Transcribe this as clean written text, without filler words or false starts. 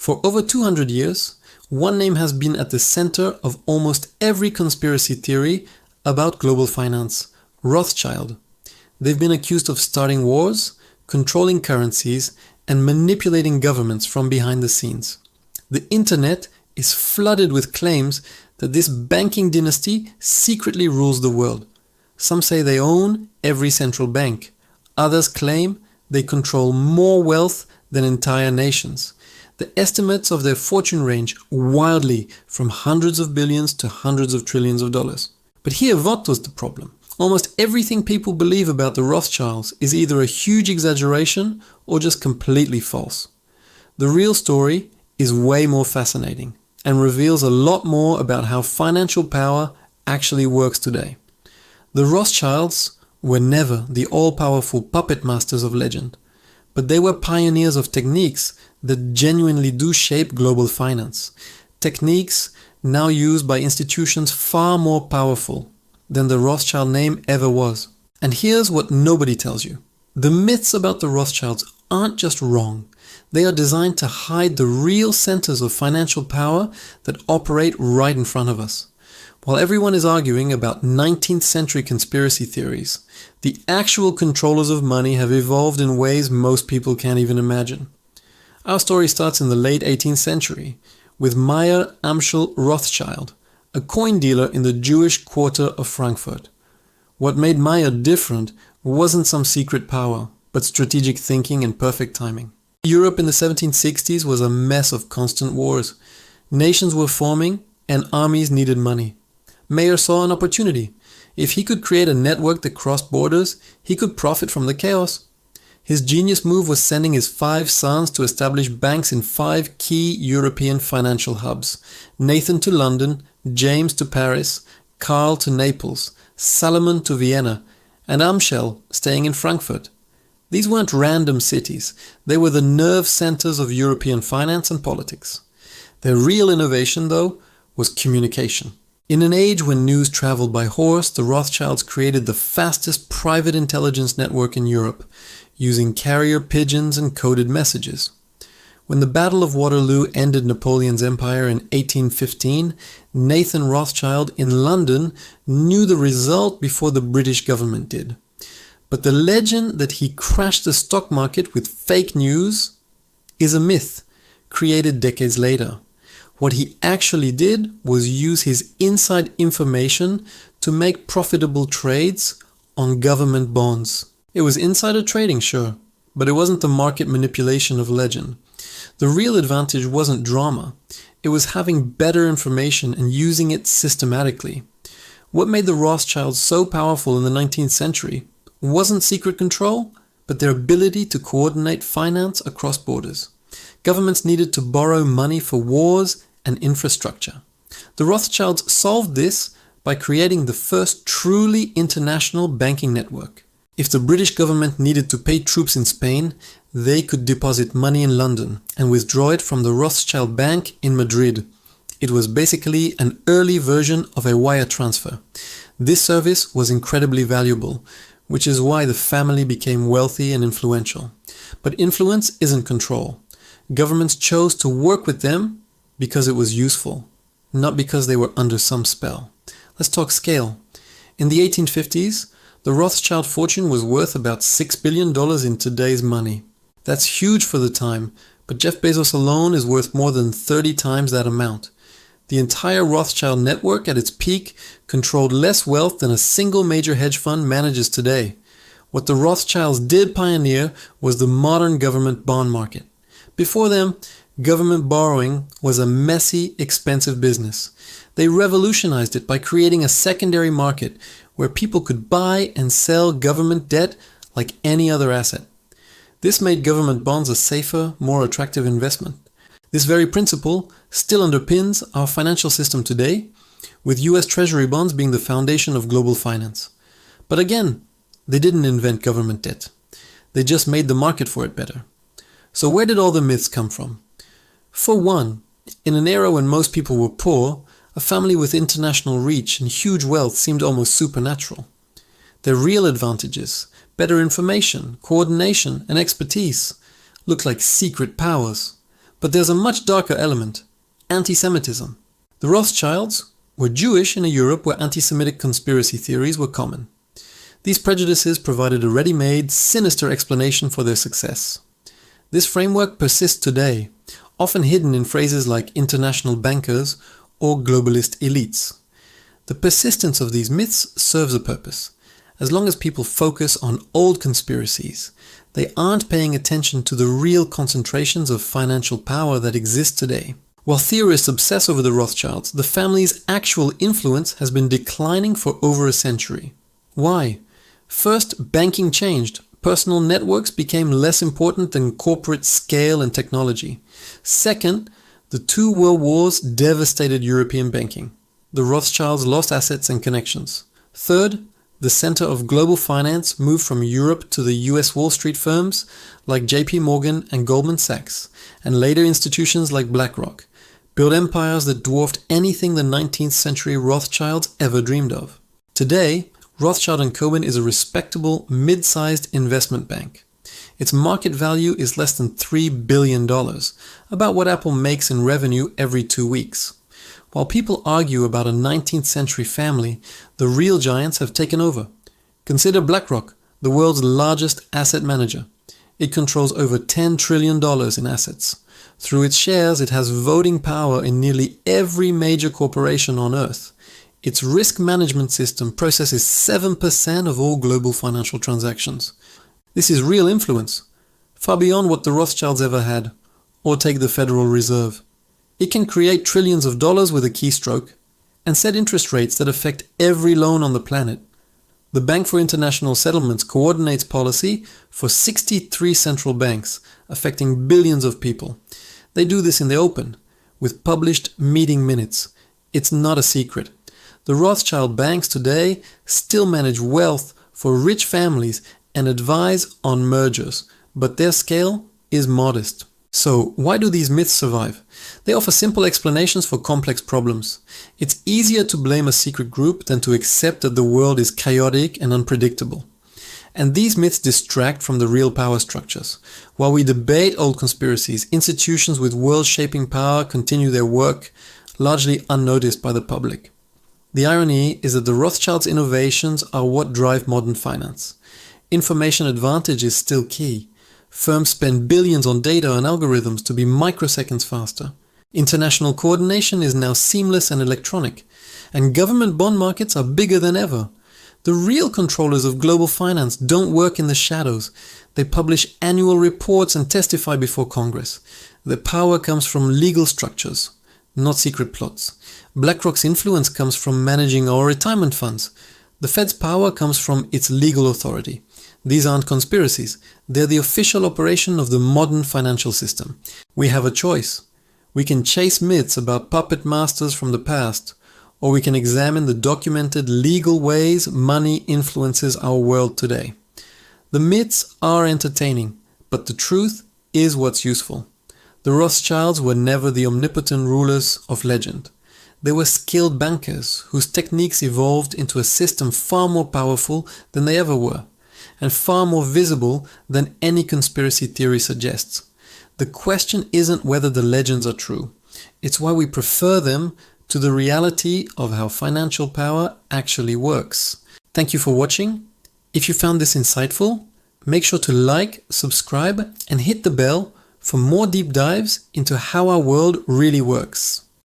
For over 200 years, one name has been at the center of almost every conspiracy theory about global finance: Rothschild. They've been accused of starting wars, controlling currencies, and manipulating governments from behind the scenes. The internet is flooded with claims that this banking dynasty secretly rules the world. Some say they own every central bank. Others claim they control more wealth than entire nations. The estimates of their fortune range wildly from hundreds of billions to hundreds of trillions of dollars. But here, what was the problem? Almost everything people believe about the Rothschilds is either a huge exaggeration or just completely false. The real story is way more fascinating and reveals a lot more about how financial power actually works today. The Rothschilds were never the all-powerful puppet masters of legend, but they were pioneers of techniques that genuinely do shape global finance. Techniques now used by institutions far more powerful than the Rothschild name ever was. And here's what nobody tells you. The myths about the Rothschilds aren't just wrong. They are designed to hide the real centers of financial power that operate right in front of us. While everyone is arguing about 19th century conspiracy theories, the actual controllers of money have evolved in ways most people can't even imagine. Our story starts in the late 18th century with Meyer Amschel Rothschild, a coin dealer in the Jewish quarter of Frankfurt. What made Meyer different wasn't some secret power, but strategic thinking and perfect timing. Europe in the 1760s was a mess of constant wars. Nations were forming and armies needed money. Meyer saw an opportunity. If he could create a network that crossed borders, he could profit from the chaos. His genius move was sending his 5 sons to establish banks in 5 key European financial hubs: Nathan to London, James to Paris, Karl to Naples, Salomon to Vienna, and Amschel staying in Frankfurt. These weren't random cities. They were the nerve centers of European finance and politics. Their real innovation, though, was communication. In an age when news traveled by horse, the Rothschilds created the fastest private intelligence network in Europe, using carrier pigeons and coded messages. When the Battle of Waterloo ended Napoleon's empire in 1815, Nathan Rothschild in London knew the result before the British government did. But the legend that he crashed the stock market with fake news is a myth created decades later. What he actually did was use his inside information to make profitable trades on government bonds. It was insider trading, sure, but it wasn't the market manipulation of legend. The real advantage wasn't drama. It was having better information and using it systematically. What made the Rothschilds so powerful in the 19th century wasn't secret control, but their ability to coordinate finance across borders. Governments needed to borrow money for wars and infrastructure. The Rothschilds solved this by creating the first truly international banking network. If the British government needed to pay troops in Spain, they could deposit money in London and withdraw it from the Rothschild Bank in Madrid. It was basically an early version of a wire transfer. This service was incredibly valuable, which is why the family became wealthy and influential. But influence isn't control. Governments chose to work with them because it was useful, not because they were under some spell. Let's talk scale. In the 1850s, the Rothschild fortune was worth about $6 billion in today's money. That's huge for the time, but Jeff Bezos alone is worth more than 30 times that amount. The entire Rothschild network at its peak controlled less wealth than a single major hedge fund manages today. What the Rothschilds did pioneer was the modern government bond market. Before them, government borrowing was a messy, expensive business. They revolutionized it by creating a secondary market where people could buy and sell government debt like any other asset. This made government bonds a safer, more attractive investment. This very principle still underpins our financial system today, with US Treasury bonds being the foundation of global finance. But again, they didn't invent government debt. They just made the market for it better. So where did all the myths come from? For one, in an era when most people were poor, a family with international reach and huge wealth seemed almost supernatural. Their real advantages, better information, coordination, and expertise, looked like secret powers. But there's a much darker element: anti-Semitism. The Rothschilds were Jewish in a Europe where anti-Semitic conspiracy theories were common. These prejudices provided a ready-made, sinister explanation for their success. This framework persists today, often hidden in phrases like international bankers or globalist elites. The persistence of these myths serves a purpose. As long as people focus on old conspiracies, they aren't paying attention to the real concentrations of financial power that exist today. While theorists obsess over the Rothschilds, the family's actual influence has been declining for over a century. Why? First, banking changed. Personal networks became less important than corporate scale and technology. Second, the two world wars devastated European banking. The Rothschilds lost assets and connections. Third, the center of global finance moved from Europe to the US Wall Street firms like JP Morgan and Goldman Sachs, and later institutions like BlackRock, built empires that dwarfed anything the 19th century Rothschilds ever dreamed of. Today, Rothschild & Co. is a respectable, mid-sized investment bank. Its market value is less than $3 billion, about what Apple makes in revenue every 2 weeks. While people argue about a 19th century family, the real giants have taken over. Consider BlackRock, the world's largest asset manager. It controls over $10 trillion in assets. Through its shares, it has voting power in nearly every major corporation on Earth. Its risk management system processes 7% of all global financial transactions. This is real influence, far beyond what the Rothschilds ever had. Or take the Federal Reserve. It can create trillions of dollars with a keystroke and set interest rates that affect every loan on the planet. The Bank for International Settlements coordinates policy for 63 central banks, affecting billions of people. They do this in the open, with published meeting minutes. It's not a secret. The Rothschild banks today still manage wealth for rich families and advise on mergers, but their scale is modest. So, why do these myths survive? They offer simple explanations for complex problems. It's easier to blame a secret group than to accept that the world is chaotic and unpredictable. And these myths distract from the real power structures. While we debate old conspiracies, institutions with world-shaping power continue their work, largely unnoticed by the public. The irony is that the Rothschilds' innovations are what drive modern finance. Information advantage is still key. Firms spend billions on data and algorithms to be microseconds faster. International coordination is now seamless and electronic, and government bond markets are bigger than ever. The real controllers of global finance don't work in the shadows. They publish annual reports and testify before Congress. Their power comes from legal structures, not secret plots. BlackRock's influence comes from managing our retirement funds. The Fed's power comes from its legal authority. These aren't conspiracies. They're the official operation of the modern financial system. We have a choice. We can chase myths about puppet masters from the past, or we can examine the documented legal ways money influences our world today. The myths are entertaining, but the truth is what's useful. The Rothschilds were never the omnipotent rulers of legend. They were skilled bankers whose techniques evolved into a system far more powerful than they ever were, and far more visible than any conspiracy theory suggests. The question isn't whether the legends are true. It's why we prefer them to the reality of how financial power actually works. Thank you for watching. If you found this insightful, make sure to like, subscribe, and hit the bell for more deep dives into how our world really works.